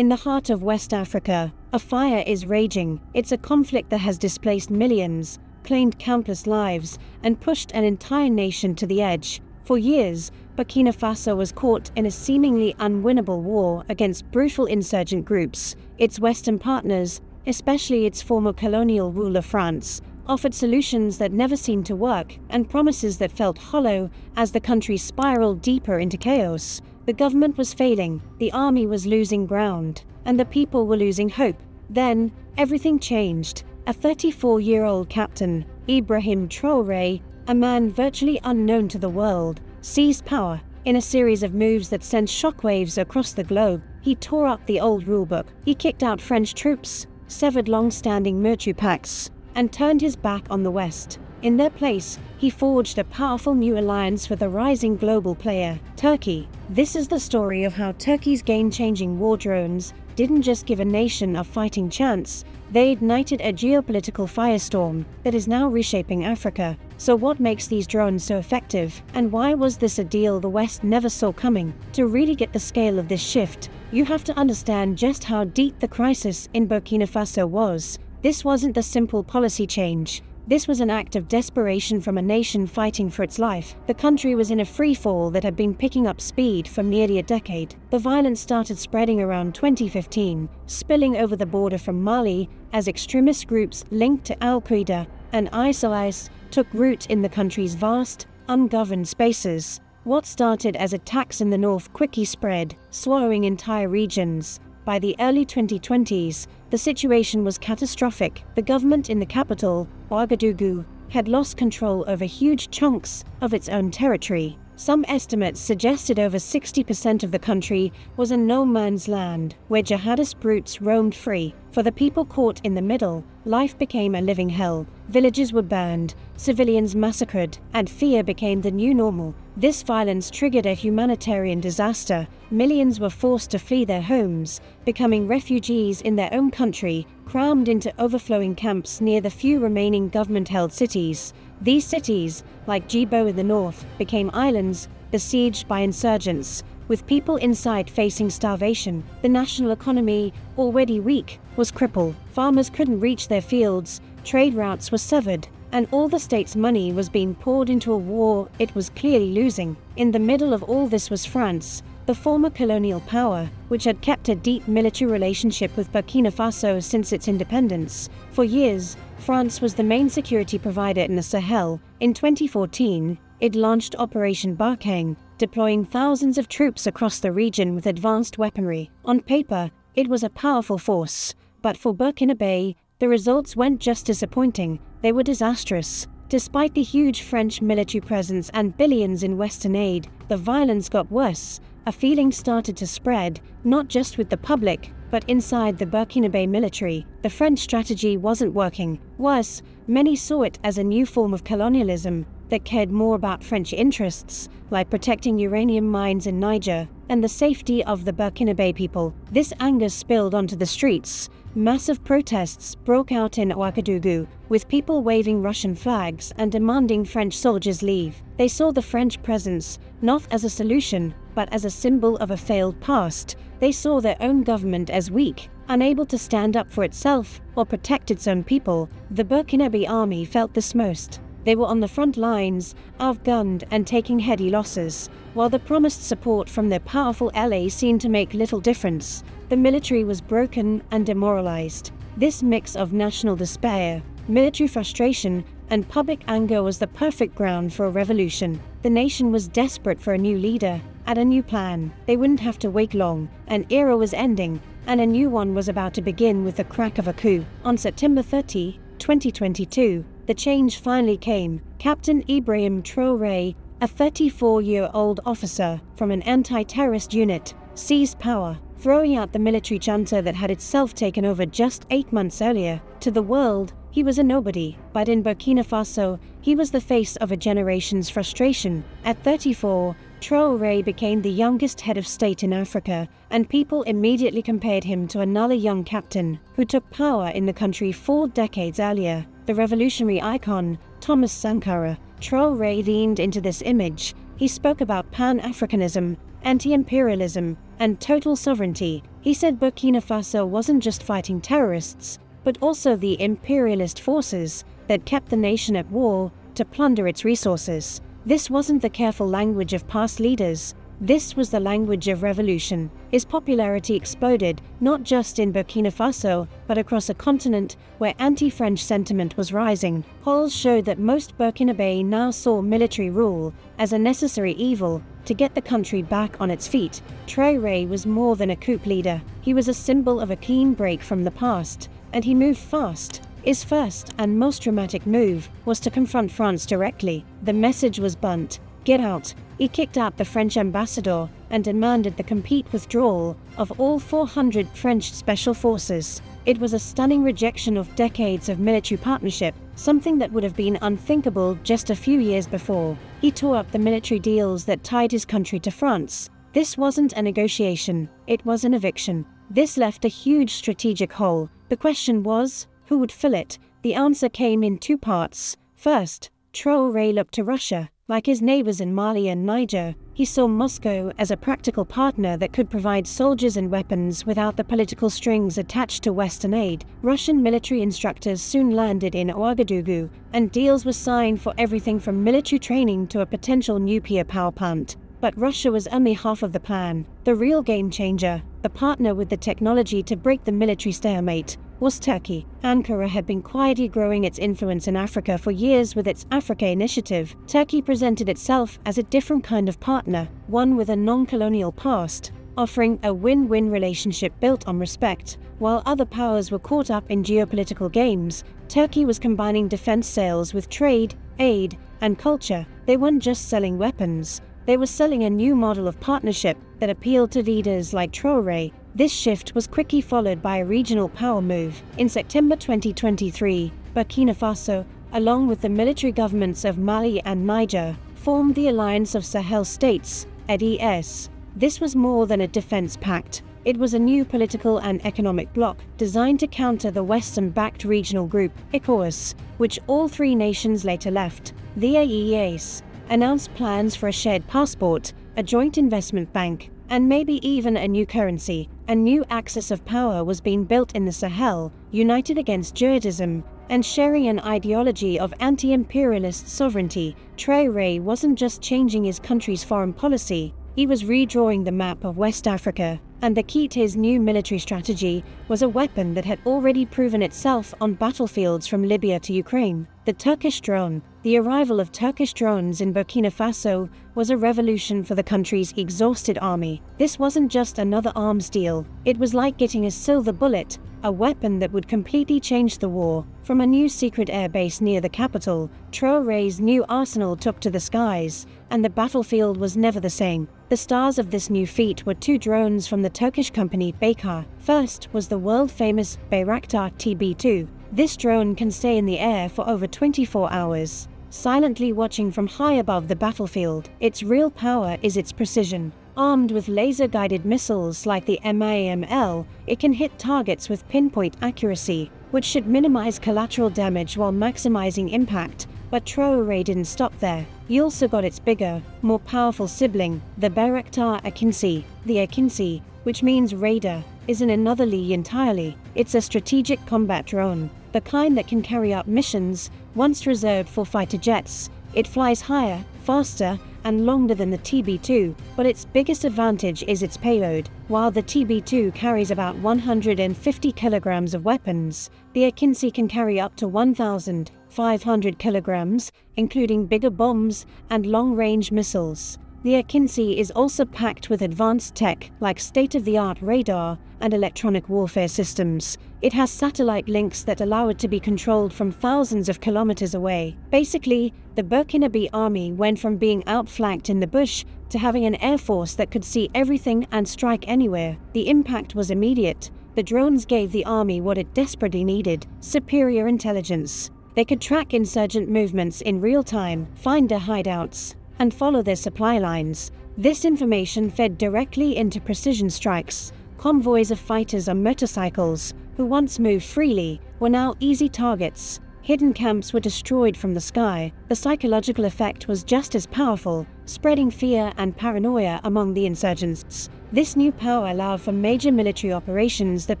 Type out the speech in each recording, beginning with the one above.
In the heart of West Africa, a fire is raging. It's a conflict that has displaced millions, claimed countless lives, and pushed an entire nation to the edge. For years, Burkina Faso was caught in a seemingly unwinnable war against brutal insurgent groups. Its Western partners, especially its former colonial ruler France, offered solutions that never seemed to work and promises that felt hollow as the country spiraled deeper into chaos. The government was failing, the army was losing ground, and the people were losing hope. Then, everything changed. A 34-year-old captain, Ibrahim Traoré, a man virtually unknown to the world, seized power. In a series of moves that sent shockwaves across the globe, he tore up the old rulebook. He kicked out French troops, severed long-standing military pacts, and turned his back on the West. In their place, he forged a powerful new alliance with a rising global player, Turkey. This is the story of how Turkey's game-changing war drones didn't just give a nation a fighting chance, they ignited a geopolitical firestorm that is now reshaping Africa. So what makes these drones so effective, and why was this a deal the West never saw coming? To really get the scale of this shift, you have to understand just how deep the crisis in Burkina Faso was. This wasn't a simple policy change. This was an act of desperation from a nation fighting for its life. The country was in a free fall that had been picking up speed for nearly a decade. The violence started spreading around 2015, spilling over the border from Mali as extremist groups linked to Al-Qaeda and ISIL took root in the country's vast, ungoverned spaces. What started as attacks in the north quickly spread, swallowing entire regions. By the early 2020s, the situation was catastrophic. The government in the capital, Ouagadougou, had lost control over huge chunks of its own territory. Some estimates suggested over 60% of the country was a no-man's land, where jihadist brutes roamed free. For the people caught in the middle, life became a living hell. Villages were burned, civilians massacred, and fear became the new normal. This violence triggered a humanitarian disaster. Millions were forced to flee their homes, becoming refugees in their own country, crammed into overflowing camps near the few remaining government-held cities. These cities, like Djibo in the north, became islands besieged by insurgents, with people inside facing starvation. The national economy, already weak, was crippled. Farmers couldn't reach their fields, trade routes were severed, and all the state's money was being poured into a war it was clearly losing. In the middle of all this was France, the former colonial power, which had kept a deep military relationship with Burkina Faso since its independence. For years, France was the main security provider in the Sahel. In 2014, it launched Operation Barkhane, deploying thousands of troops across the region with advanced weaponry. On paper, it was a powerful force, but for Burkina Faso, the results weren't just disappointing, they were disastrous. Despite the huge French military presence and billions in Western aid, the violence got worse. A feeling started to spread, not just with the public, but inside the Burkina Faso military. The French strategy wasn't working. Worse, many saw it as a new form of colonialism that cared more about French interests, like protecting uranium mines in Niger, and the safety of the Burkina Faso people. This anger spilled onto the streets. Massive protests broke out in Ouagadougou, with people waving Russian flags and demanding French soldiers leave. They saw the French presence not as a solution, but as a symbol of a failed past. They saw their own government as weak, unable to stand up for itself or protect its own people. The Burkina Faso army felt this most. They were on the front lines, outgunned and taking heavy losses, while the promised support from their powerful allies seemed to make little difference. The military was broken and demoralized. This mix of national despair, military frustration, and public anger was the perfect ground for a revolution. The nation was desperate for a new leader and a new plan. They wouldn't have to wait long. An era was ending, and a new one was about to begin with the crack of a coup. On September 30, 2022, the change finally came. Captain Ibrahim Traoré, a 34-year-old officer from an anti-terrorist unit, seized power, throwing out the military junta that had itself taken over just 8 months earlier. To the world, he was a nobody, but in Burkina Faso, he was the face of a generation's frustration. At 34, Traoré became the youngest head of state in Africa, and people immediately compared him to another young captain who took power in the country 4 decades earlier. The revolutionary icon, Thomas Sankara. Traoré leaned into this image. He spoke about Pan-Africanism, anti-imperialism, and total sovereignty. He said Burkina Faso wasn't just fighting terrorists, but also the imperialist forces that kept the nation at war to plunder its resources. This wasn't the careful language of past leaders. This was the language of revolution. His popularity exploded, not just in Burkina Faso, but across a continent where anti-French sentiment was rising. Polls showed that most Burkinabe now saw military rule as a necessary evil to get the country back on its feet. Traoré was more than a coup leader. He was a symbol of a clean break from the past, and he moved fast. His first and most dramatic move was to confront France directly. The message was blunt: get out. He kicked out the French ambassador and demanded the complete withdrawal of all 400 French special forces. It was a stunning rejection of decades of military partnership, something that would have been unthinkable just a few years before. He tore up the military deals that tied his country to France. This wasn't a negotiation, it was an eviction. This left a huge strategic hole. The question was, who would fill it? The answer came in two parts. First, Traoré looked to Russia. Like his neighbors in Mali and Niger, he saw Moscow as a practical partner that could provide soldiers and weapons without the political strings attached to Western aid. Russian military instructors soon landed in Ouagadougou, and deals were signed for everything from military training to a potential nuclear power plant. But Russia was only half of the plan. The real game changer, the partner with the technology to break the military stalemate, was Turkey. Ankara had been quietly growing its influence in Africa for years with its Africa initiative. Turkey presented itself as a different kind of partner, one with a non-colonial past, offering a win-win relationship built on respect. While other powers were caught up in geopolitical games, Turkey was combining defense sales with trade, aid, and culture. They weren't just selling weapons. They were selling a new model of partnership that appealed to leaders like Traoré. This shift was quickly followed by a regional power move. In September 2023, Burkina Faso, along with the military governments of Mali and Niger, formed the Alliance of Sahel States, ADS. This was more than a defense pact. It was a new political and economic bloc designed to counter the Western-backed regional group, ECOWAS, which all three nations later left. The AES announced plans for a shared passport, a joint investment bank, and maybe even a new currency. A new axis of power was being built in the Sahel, united against jihadism and sharing an ideology of anti-imperialist sovereignty. Traoré wasn't just changing his country's foreign policy, he was redrawing the map of West Africa, and the key to his new military strategy was a weapon that had already proven itself on battlefields from Libya to Ukraine: the Turkish drone. The arrival of Turkish drones in Burkina Faso was a revolution for the country's exhausted army. This wasn't just another arms deal, it was like getting a silver bullet, a weapon that would completely change the war. From a new secret airbase near the capital, Traoré's new arsenal took to the skies, and the battlefield was never the same. The stars of this new feat were two drones from the Turkish company Baykar. First was the world-famous Bayraktar TB2. This drone can stay in the air for over 24 hours, silently watching from high above the battlefield. Its real power is its precision. Armed with laser-guided missiles like the MAML, it can hit targets with pinpoint accuracy, which should minimize collateral damage while maximizing impact. But Traoré didn't stop there. He also got its bigger, more powerful sibling, the Bayraktar Akinci. The Akinci, which means raider, is in another league entirely. It's a strategic combat drone, the kind that can carry out missions once reserved for fighter jets. It flies higher, faster, and longer than the TB2, but its biggest advantage is its payload. While the TB2 carries about 150 kilograms of weapons, the Akinci can carry up to 1,500 kilograms, including bigger bombs and long-range missiles. The Akinci is also packed with advanced tech like state-of-the-art radar and electronic warfare systems. It has satellite links that allow it to be controlled from thousands of kilometers away. Basically, the Burkinabe army went from being outflanked in the bush to having an air force that could see everything and strike anywhere. The impact was immediate. The drones gave the army what it desperately needed: superior intelligence. They could track insurgent movements in real time, find their hideouts, and follow their supply lines. This information fed directly into precision strikes. Convoys of fighters on motorcycles, who once moved freely, were now easy targets. Hidden camps were destroyed from the sky. The psychological effect was just as powerful, spreading fear and paranoia among the insurgents. This new power allowed for major military operations that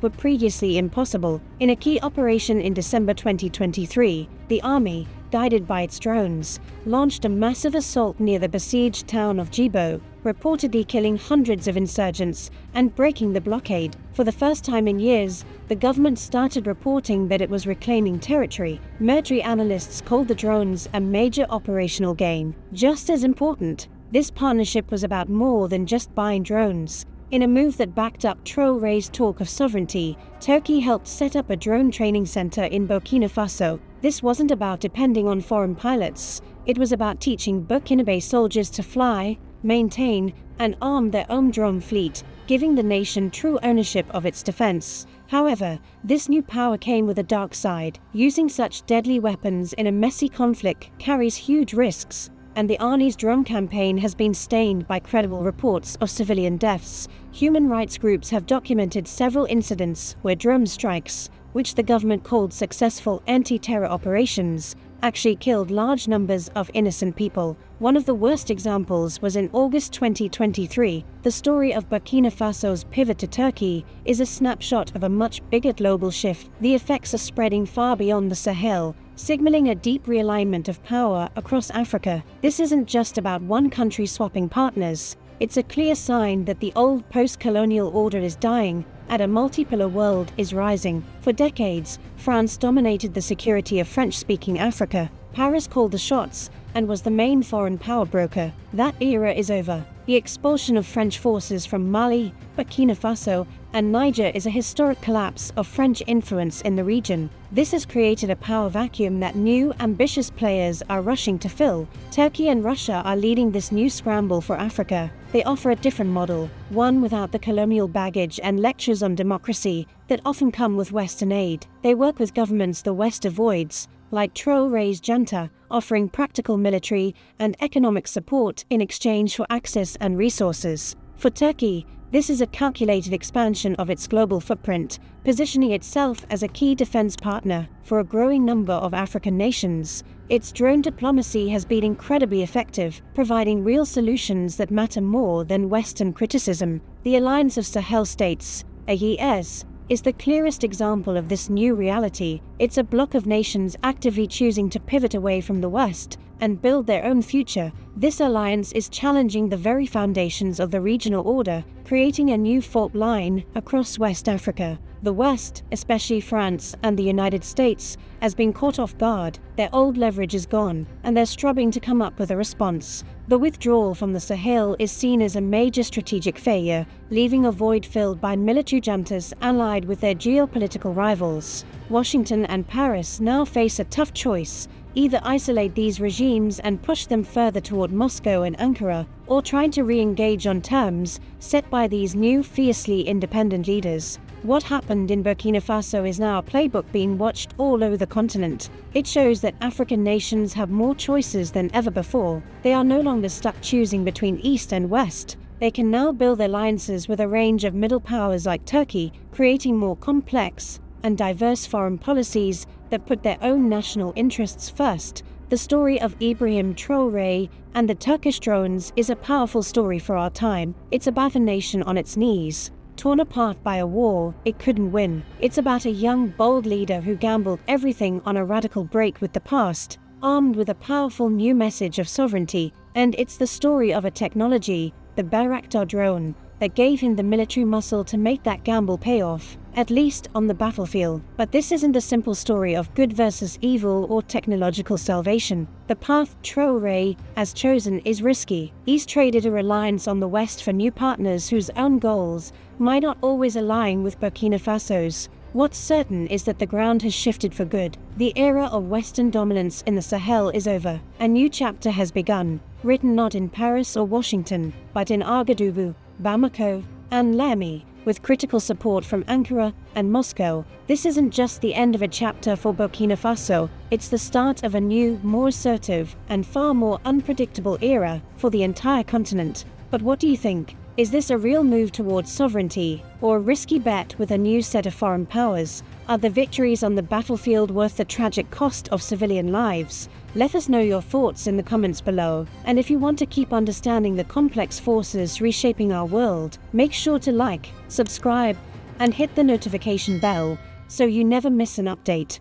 were previously impossible. In a key operation in December 2023, the army, guided by its drones, launched a massive assault near the besieged town of Djibo, reportedly killing hundreds of insurgents and breaking the blockade. For the first time in years, the government started reporting that it was reclaiming territory. Military analysts called the drones a major operational gain. Just as important, this partnership was about more than just buying drones. In a move that backed up Traoré's talk of sovereignty, Turkey helped set up a drone training center in Burkina Faso. This wasn't about depending on foreign pilots. It was about teaching Burkinabe soldiers to fly, maintain, and arm their own drone fleet, giving the nation true ownership of its defense. However, this new power came with a dark side. Using such deadly weapons in a messy conflict carries huge risks, and the Army's drone campaign has been stained by credible reports of civilian deaths. Human rights groups have documented several incidents where drone strikes, which the government called successful anti-terror operations, actually killed large numbers of innocent people. One of the worst examples was in August 2023. The story of Burkina Faso's pivot to Turkey is a snapshot of a much bigger global shift. The effects are spreading far beyond the Sahel, signaling a deep realignment of power across Africa. This isn't just about one country swapping partners. It's a clear sign that the old post-colonial order is dying and a multipolar world is rising. For decades, France dominated the security of French-speaking Africa. Paris called the shots and was the main foreign power broker. That era is over. The expulsion of French forces from Mali, Burkina Faso, and Niger is a historic collapse of French influence in the region. This has created a power vacuum that new, ambitious players are rushing to fill. Turkey and Russia are leading this new scramble for Africa. They offer a different model, one without the colonial baggage and lectures on democracy that often come with Western aid. They work with governments the West avoids, like Traoré's junta, offering practical military and economic support in exchange for access and resources. For Turkey, this is a calculated expansion of its global footprint, positioning itself as a key defense partner for a growing number of African nations. Its drone diplomacy has been incredibly effective, providing real solutions that matter more than Western criticism. The Alliance of Sahel States, AES, is the clearest example of this new reality. It's a bloc of nations actively choosing to pivot away from the West and build their own future. This alliance is challenging the very foundations of the regional order, creating a new fault line across West Africa. The West, especially France and the United States, has been caught off guard. Their old leverage is gone, and they're struggling to come up with a response. The withdrawal from the Sahel is seen as a major strategic failure, leaving a void filled by military juntas allied with their geopolitical rivals. Washington and Paris now face a tough choice: either isolate these regimes and push them further toward Moscow and Ankara, or try to re-engage on terms set by these new, fiercely independent leaders. What happened in Burkina Faso is now a playbook being watched all over the continent. It shows that African nations have more choices than ever before. They are no longer stuck choosing between East and West. They can now build alliances with a range of middle powers like Turkey, creating more complex and diverse foreign policies that put their own national interests first. The story of Ibrahim Traoré and the Turkish drones is a powerful story for our time. It's about a nation on its knees, torn apart by a war it couldn't win. It's about a young, bold leader who gambled everything on a radical break with the past, armed with a powerful new message of sovereignty. And it's the story of a technology, the Bayraktar drone, that gave him the military muscle to make that gamble pay off, at least on the battlefield. But this isn't a simple story of good versus evil or technological salvation. The path Traoré has chosen is risky. He's traded a reliance on the West for new partners whose own goals might not always align with Burkina Faso's. What's certain is that the ground has shifted for good. The era of Western dominance in the Sahel is over. A new chapter has begun, written not in Paris or Washington, but in Ouagadougou, Bamako, and Lomé, with critical support from Ankara and Moscow. This isn't just the end of a chapter for Burkina Faso, it's the start of a new, more assertive, and far more unpredictable era for the entire continent. But what do you think? Is this a real move towards sovereignty, or a risky bet with a new set of foreign powers? Are the victories on the battlefield worth the tragic cost of civilian lives? Let us know your thoughts in the comments below, and if you want to keep understanding the complex forces reshaping our world, make sure to like, subscribe, and hit the notification bell so you never miss an update.